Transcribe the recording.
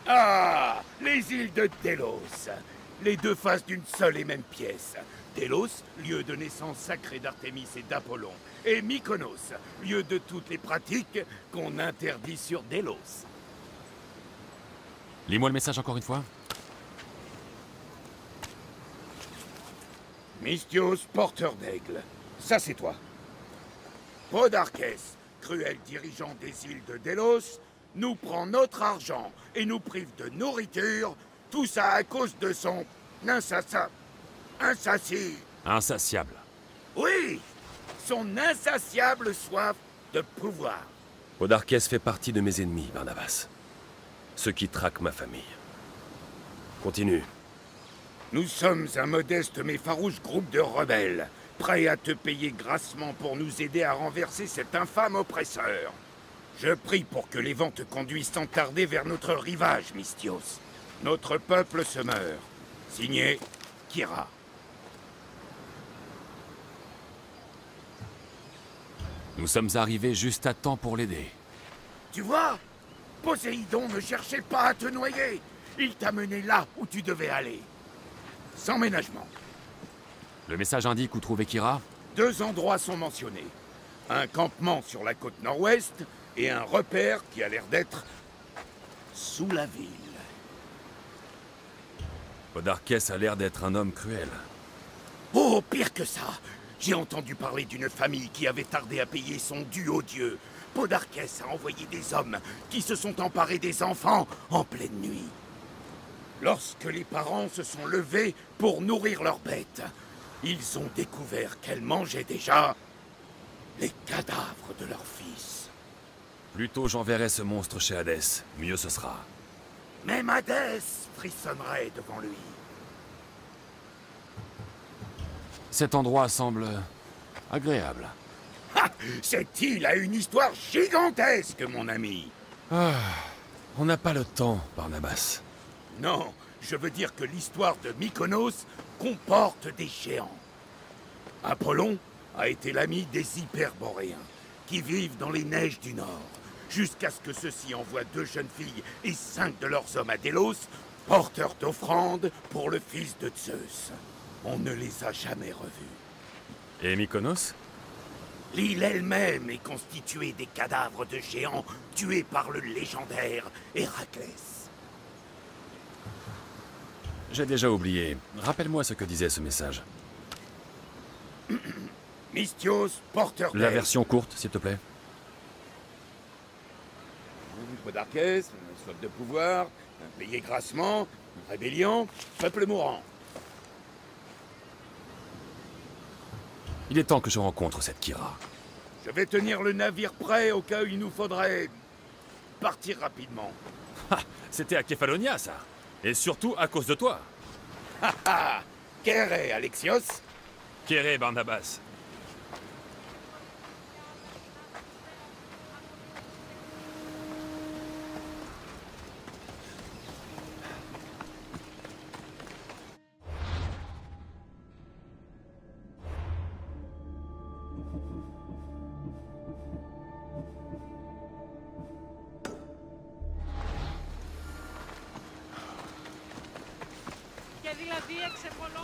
Ah, les îles de Délos. Les deux faces d'une seule et même pièce. Délos, lieu de naissance sacrée d'Artémis et d'Apollon. Et Mykonos, lieu de toutes les pratiques qu'on interdit sur Délos. Lis-moi le message encore une fois. Mystios, porteur d'aigle. Ça, c'est toi. Podarkès, cruel dirigeant des îles de Délos, nous prend notre argent et nous prive de nourriture, tout ça à cause de son Insatiable. Oui, son insatiable soif de pouvoir. Podarkès fait partie de mes ennemis, Barnabas. Ceux qui traquent ma famille. Continue. Nous sommes un modeste mais farouche groupe de rebelles, prêts à te payer grassement pour nous aider à renverser cet infâme oppresseur. Je prie pour que les vents te conduisent sans tarder vers notre rivage, Mystios. Notre peuple se meurt. Signé, Kira. Nous sommes arrivés juste à temps pour l'aider. Tu vois, Poséidon ne cherchait pas à te noyer. Il t'a mené là où tu devais aller. Sans ménagement. Le message indique où trouver Kira? 2 endroits sont mentionnés. Un campement sur la côte nord-ouest et un repère qui a l'air d'être sous la ville. Podarkès a l'air d'être un homme cruel. Oh, pire que ça! J'ai entendu parler d'une famille qui avait tardé à payer son dû aux dieux. Podarkès a envoyé des hommes qui se sont emparés des enfants en pleine nuit. Lorsque les parents se sont levés pour nourrir leurs bêtes, ils ont découvert qu'elles mangeaient déjà les cadavres de leurs fils. Plus tôt j'enverrai ce monstre chez Hadès, mieux ce sera. Même Hadès frissonnerait devant lui. Cet endroit semble agréable. Ah, cette île a une histoire gigantesque, mon ami. On n'a pas le temps, Barnabas. Non, je veux dire que l'histoire de Mykonos comporte des géants. Apollon a été l'ami des Hyperboréens, qui vivent dans les neiges du Nord, jusqu'à ce que ceux-ci envoient 2 jeunes filles et 5 de leurs hommes à Délos, porteurs d'offrandes pour le fils de Zeus. On ne les a jamais revus. Et Mykonos? L'île elle-même est constituée des cadavres de géants tués par le légendaire Héraclès. J'ai déjà oublié. Rappelle-moi ce que disait ce message. Mystios, porteur La version courte, s'il te plaît. Podarkès, soif de pouvoir, payé grassement, rébellion, peuple mourant. Il est temps que je rencontre cette Kira. Je vais tenir le navire prêt au cas où il nous faudrait partir rapidement. Ah, c'était à Kefalonia, ça. Et surtout à cause de toi. Ha ha! Kéré, Alexios? Kéré, Barnabas. Και δηλαδή εξεπολώ